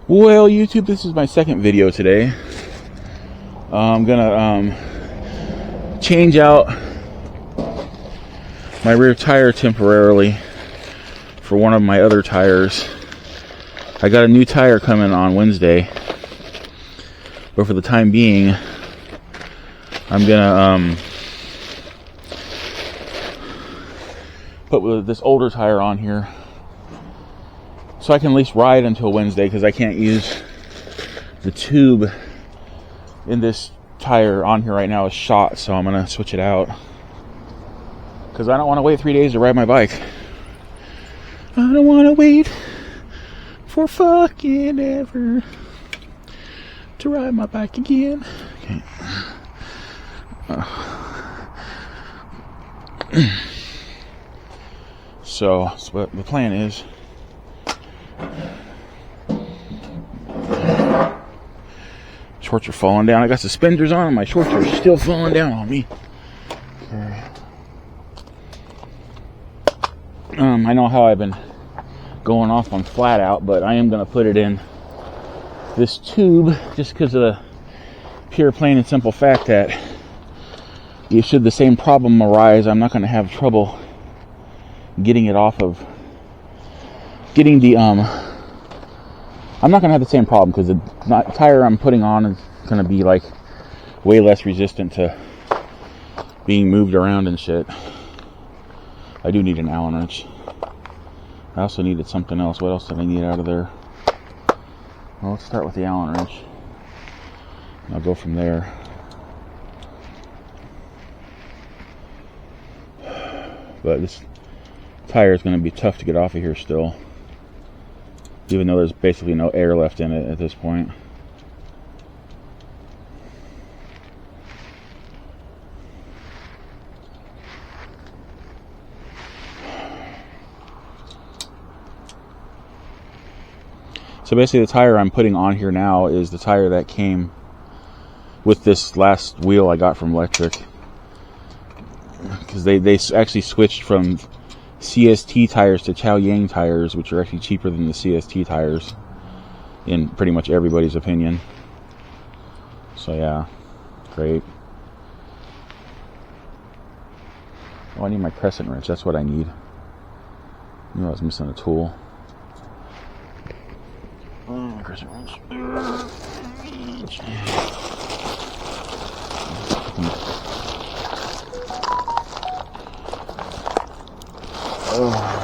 Well, YouTube, this is my second video today. I'm gonna change out my rear tire temporarily for one of my other tires. I got a new tire coming on Wednesday, but for the time being, I'm gonna put this older tire on here so I can at least ride until Wednesday, because I can't use the tube in this tire on here right now is shot, so I'm gonna switch it out because I don't want to wait 3 days to ride my bike. I don't want to wait for fucking ever to ride my bike again. Okay. So what the plan is, shorts are falling down. I got suspenders on and my shorts are still falling down on me. Okay. I know how I've been going off on flat out, but I am going to put it in this tube just because of the pure, plain and simple fact that should the same problem arise, I'm not going to have trouble getting it off of, getting the, I'm not going to have the same problem because the tire I'm putting on is going to be like way less resistant to being moved around and shit. I do need an Allen wrench. I also needed something else. What else did I need out of there? Well, let's start with the Allen wrench. I'll go from there. But this tire is going to be tough to get off of here still, even though there's basically no air left in it at this point. So basically the tire I'm putting on here now is the tire that came with this last wheel I got from Electric, because they actually switched from CST tires to Chow Yang tires, which are actually cheaper than the CST tires in pretty much everybody's opinion. So yeah, great. Oh, I need my crescent wrench. That's what I need. I knew I was missing a tool. Oh, crescent wrench. Oh.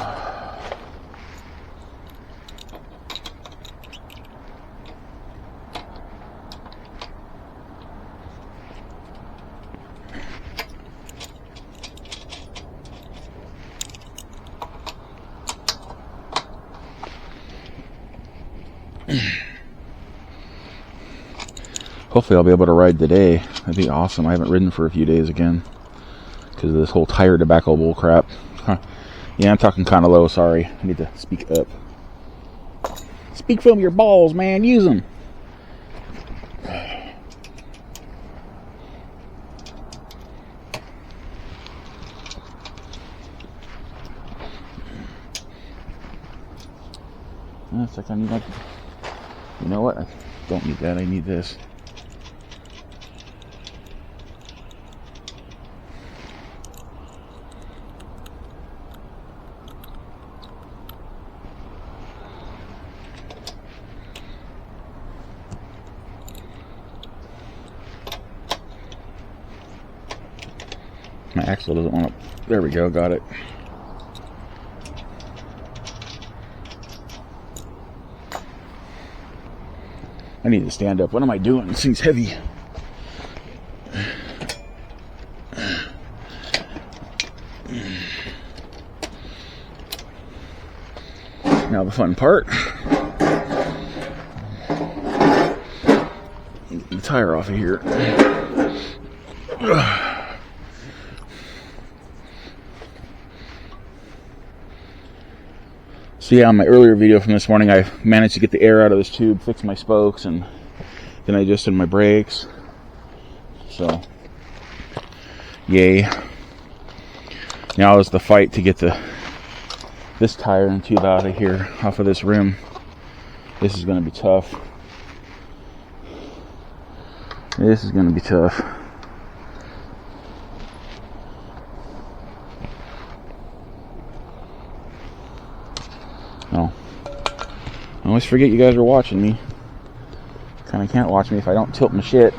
Hopefully I'll be able to ride today. That'd be awesome. I haven't ridden for a few days again because of this whole tire tobacco bull crap. Huh. Yeah, I'm talking kind of low. Sorry. I need to speak up. Speak from your balls, man. Use them. It's like I need like, you know what? I don't need that. I need this. My axle doesn't want to. There we go. Got it. I need to stand up. What am I doing? This thing's heavy. Now the fun part. Get the tire off of here. So yeah, on my earlier video from this morning, I managed to get the air out of this tube, fix my spokes, and then I adjusted my brakes. So, yay. Now is the fight to get this tire and tube out of here, off of this rim. This is going to be tough. This is going to be tough. Oh. I always forget you guys are watching me. Kind of can't watch me if I don't tilt my shit.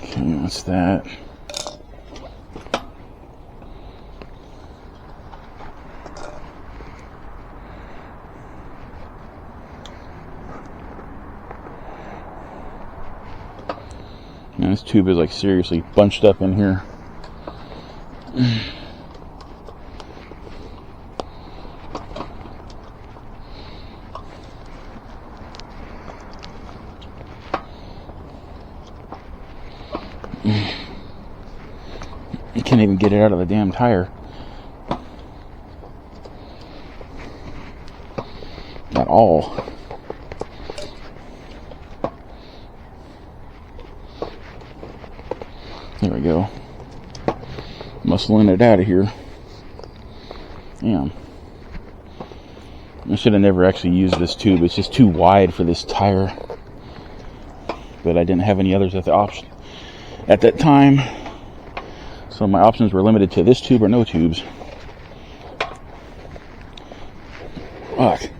Okay, what's that? Man, this tube is like seriously bunched up in here. You can't even get it out of the damn tire. At all. There we go. Muscling it out of here. Damn. I should have never actually used this tube. It's just too wide for this tire. But I didn't have any others at the option at that time. So my options were limited to this tube or no tubes. Fuck.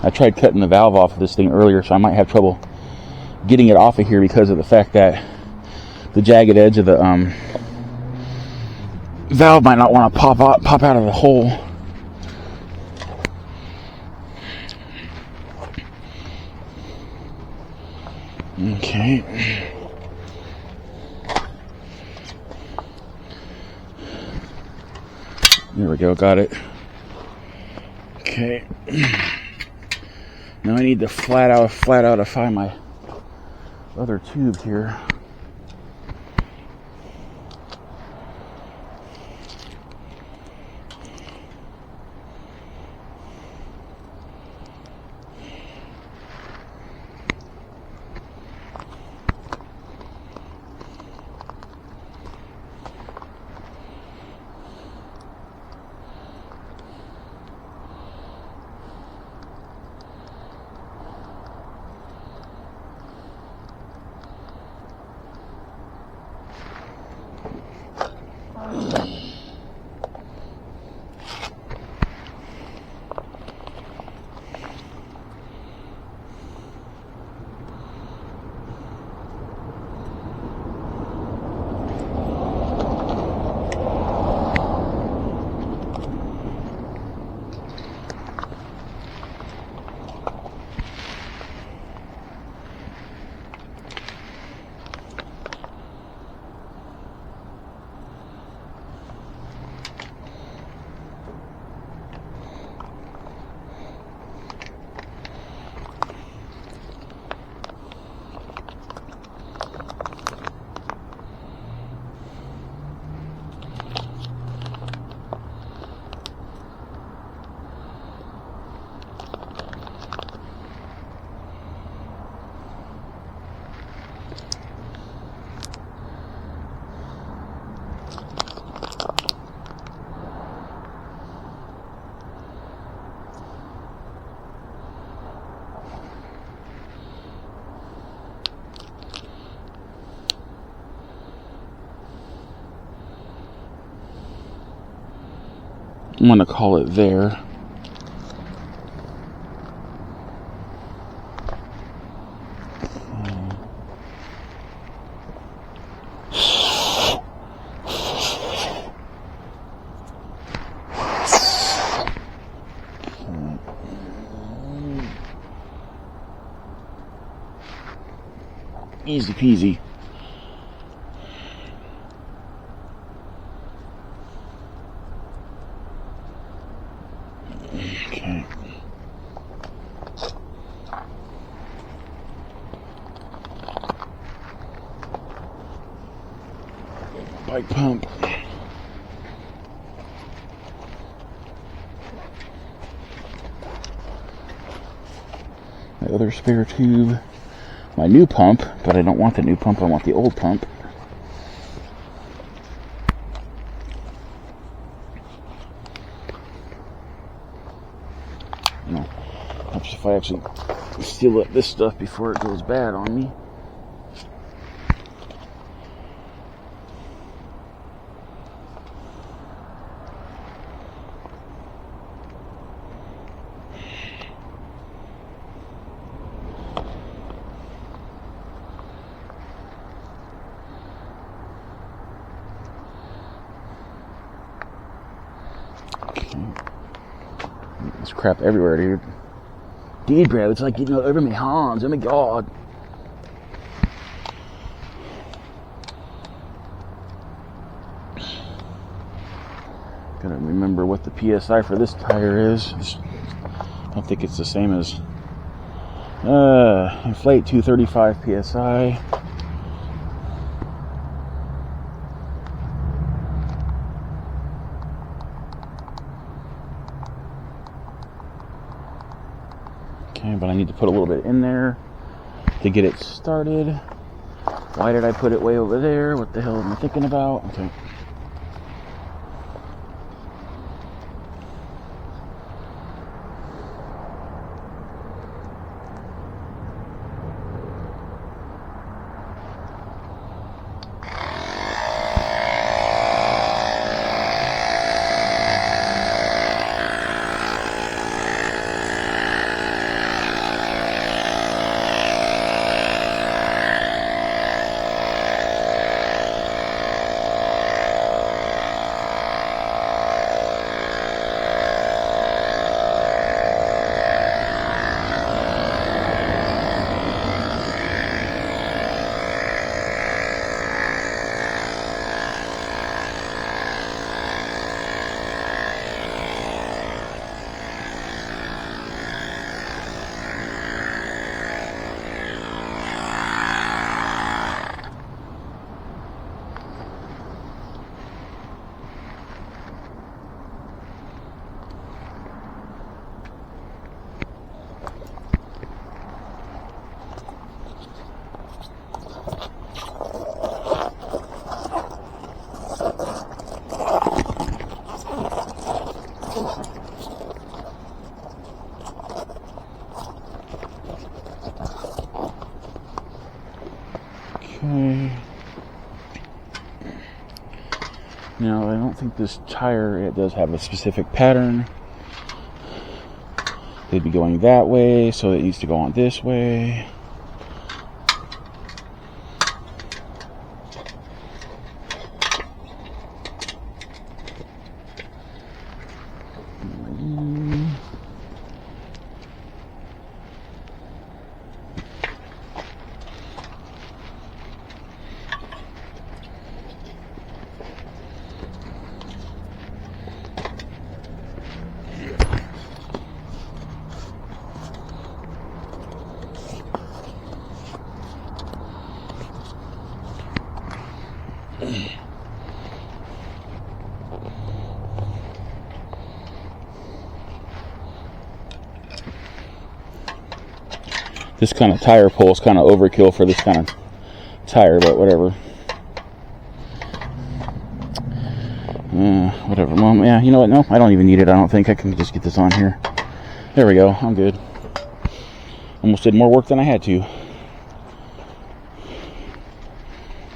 I tried cutting the valve off of this thing earlier, so I might have trouble getting it off of here because of the fact that the jagged edge of the valve might not want to pop out of the hole. Okay. There we go, got it. Okay. Now I need to flat out to find my other tube here. I'm going to call it there. Easy peasy. Okay. Bike pump. My other spare tube. My new pump, but I don't want the new pump, I want the old pump. You know, helps if I actually seal up this stuff before it goes bad on me. There's crap everywhere, dude. Dude, bro, it's like, over my hands. Oh my god. Gotta remember what the PSI for this tire is. I don't think it's the same as inflate 235 PSI. Okay, but I need to put a little bit in there to get it started. Why did I put it way over there? What the hell am I thinking about? Okay. Okay. Now, I don't think this tire, it does have a specific pattern. They'd be going that way, so it needs to go on this way. This kind of tire pull is kind of overkill for this kind of tire, but whatever. Whatever. Well, yeah, you know what? No, I don't even need it. I don't think I can just get this on here. There we go. I'm good. Almost did more work than I had to.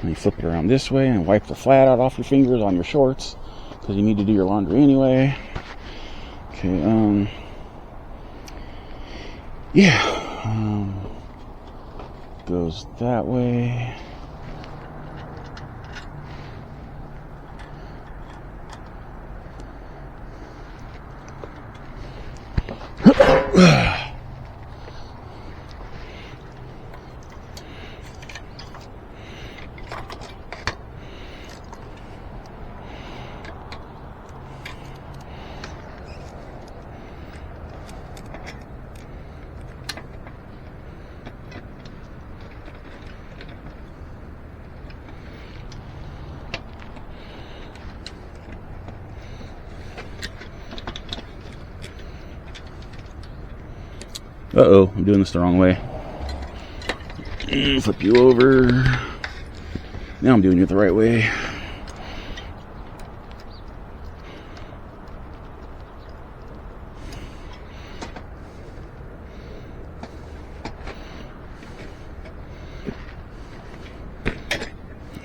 And you flip it around this way and wipe the flat out off your fingers on your shorts because you need to do your laundry anyway. Okay, yeah, goes that way. Uh-oh, I'm doing this the wrong way. Flip you over. Now I'm doing it the right way.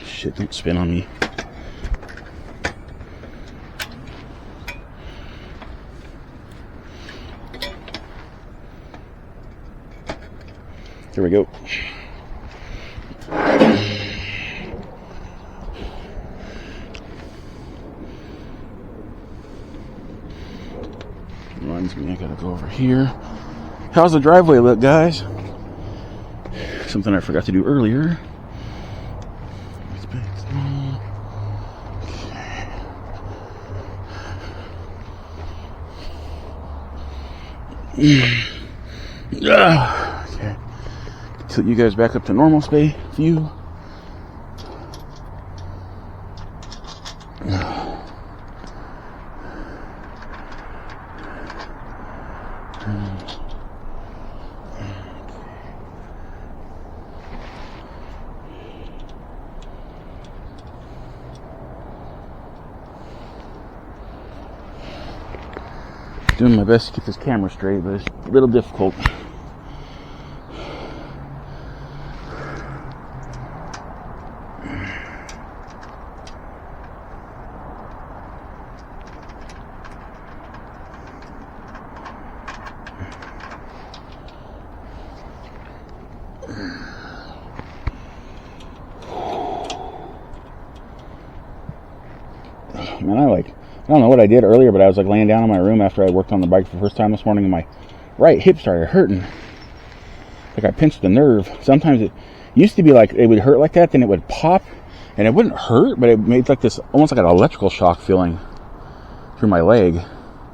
Shit, don't spin on me. Here we go. Reminds me, I gotta go over here. How's the driveway look, guys? Something I forgot to do earlier. Okay. Tilt you guys back up to normal space view. Doing my best to keep this camera straight, but it's a little difficult. Man, I don't know what I did earlier, but I was like laying down in my room after I worked on the bike for the first time this morning, and my right hip started hurting. Like I pinched the nerve. Sometimes it used to be like it would hurt like that, then it would pop, and it wouldn't hurt, but it made like this, almost like an electrical shock feeling through my leg,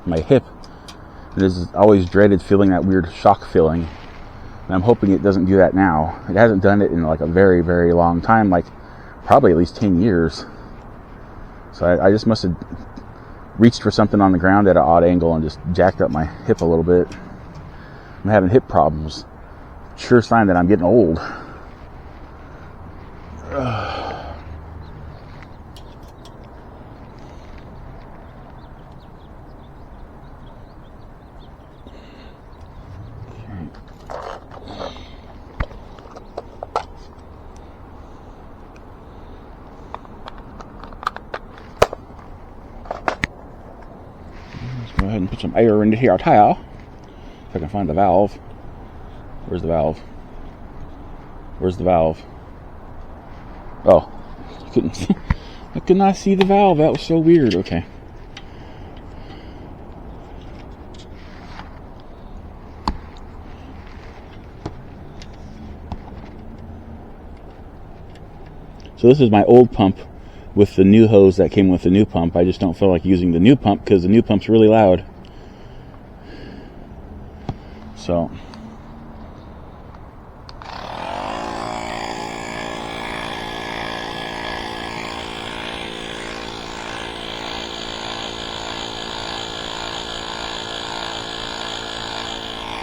my hip. It is always dreaded feeling that weird shock feeling, and I'm hoping it doesn't do that now. It hasn't done it in like a very, very long time, like probably at least 10 years. So I just must have reached for something on the ground at an odd angle and just jacked up my hip a little bit. I'm having hip problems. Sure sign that I'm getting old. Go ahead and put some air into here. If I can find the valve. Where's the valve? Where's the valve? Oh, I could not see the valve. That was so weird. Okay. So this is my old pump with the new hose that came with the new pump. I just don't feel like using the new pump because the new pump's really loud. So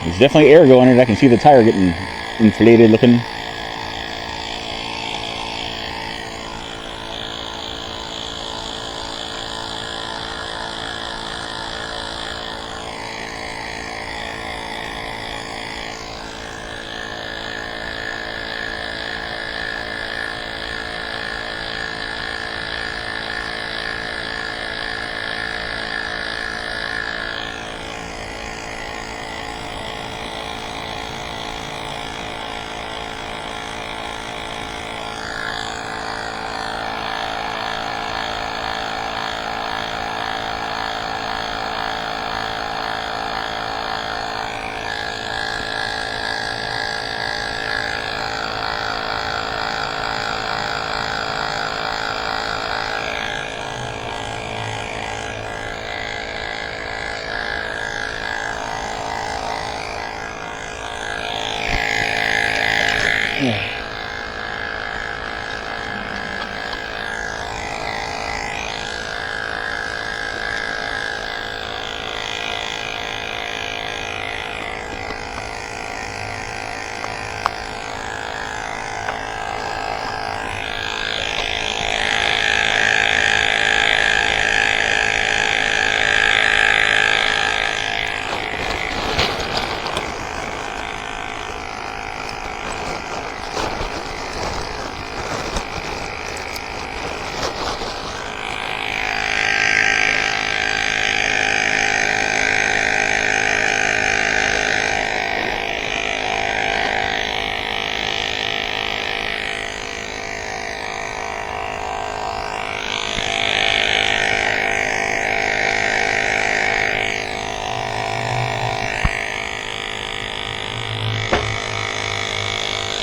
there's definitely air going in it. I can see the tire getting inflated looking.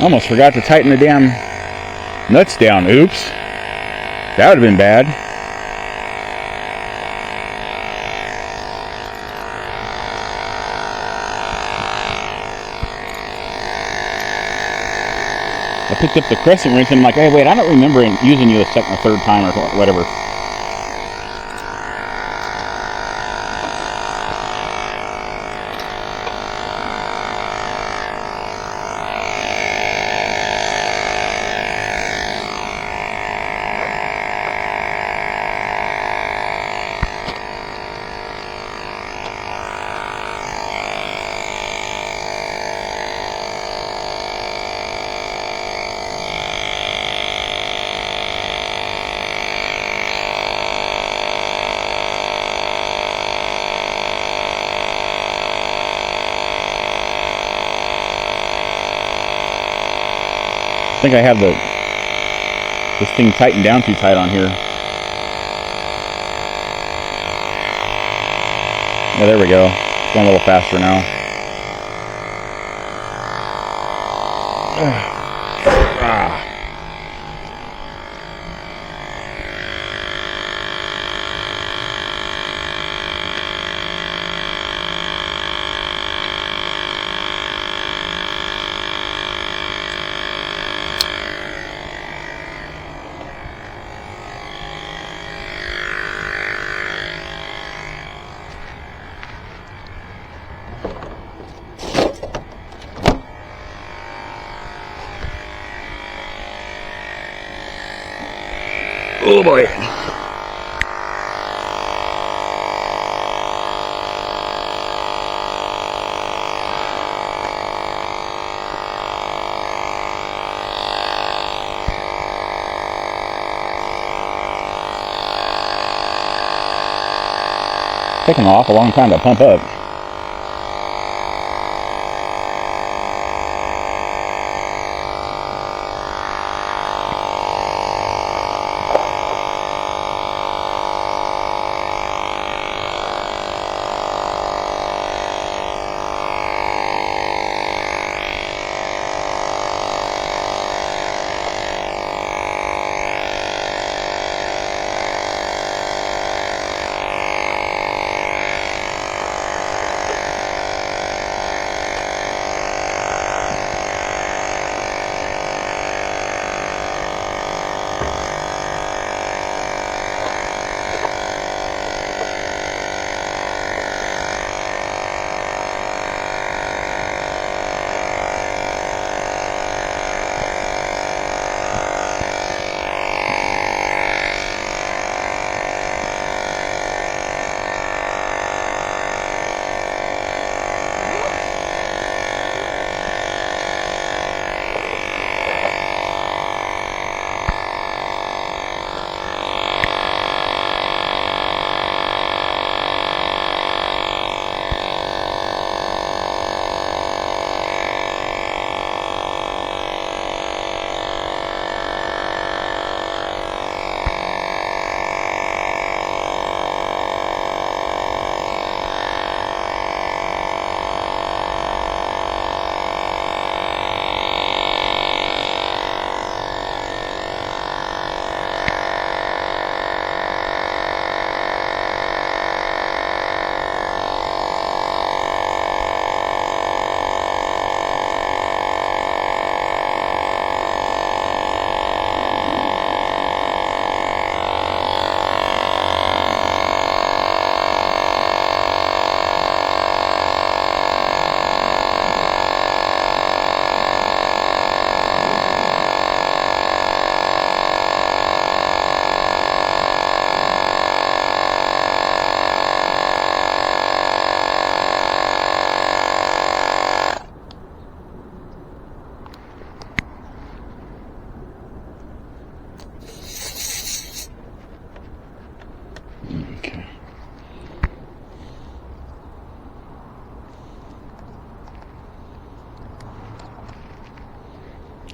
Almost forgot to tighten the damn nuts down. Oops. That would have been bad. I picked up the crescent wrench and I'm like, hey, wait, I don't remember using you a second or third time or whatever. I think I have this thing tightened down too tight on here. Yeah, there we go. It's going a little faster now. Oh boy. Taking an awful long time to pump up.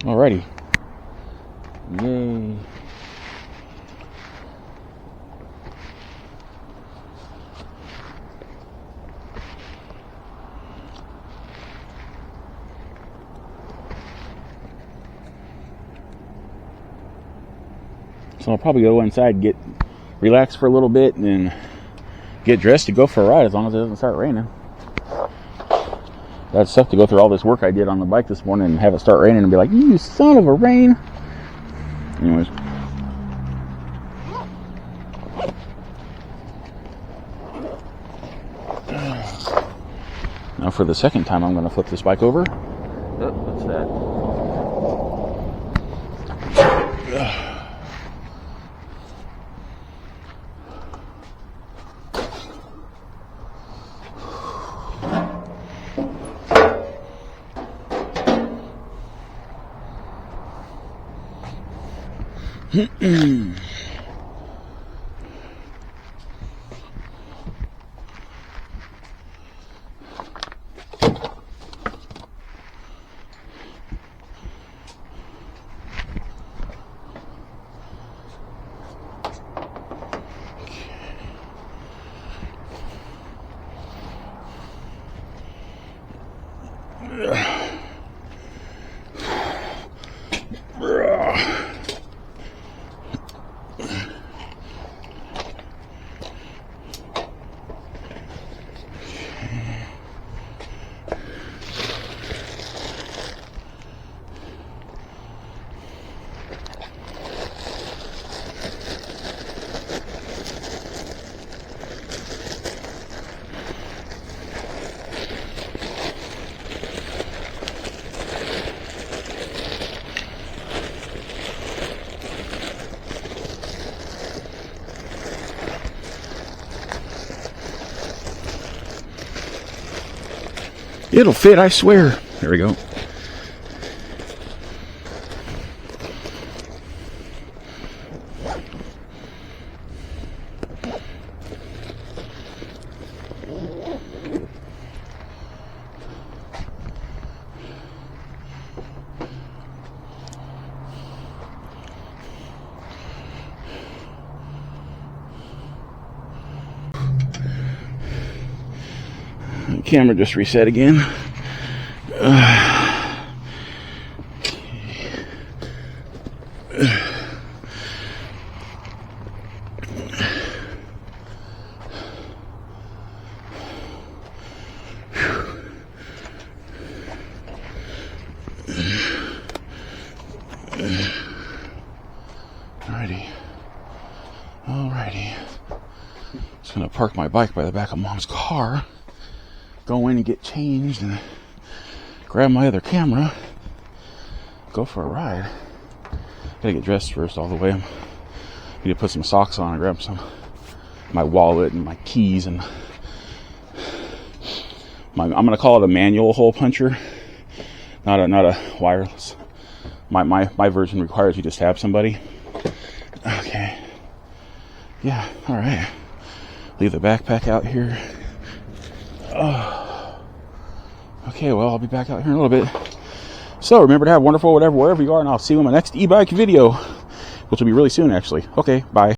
Alrighty. Yay. So I'll probably go inside, relax for a little bit, and then get dressed to go for a ride as long as it doesn't start raining. That'd suck to go through all this work I did on the bike this morning and have it start raining and be like, you son of a rain. Anyways. Now for the second time, I'm going to flip this bike over. Oh, what's that? It'll fit, I swear. There we go. The camera just reset again. Alrighty. Just gonna park my bike by the back of Mom's car, go in and get changed, and grab my other camera, go for a ride. Gotta get dressed first all the way. I need to put some socks on and grab my wallet and my keys and I'm gonna call it a manual hole puncher, not a wireless. My version requires you to stab somebody. Okay. Yeah, alright. Leave the backpack out here. Oh. Okay, well, I'll be back out here in a little bit. So, remember to have a wonderful whatever, wherever you are, and I'll see you in my next e-bike video, which will be really soon, actually. Okay, bye.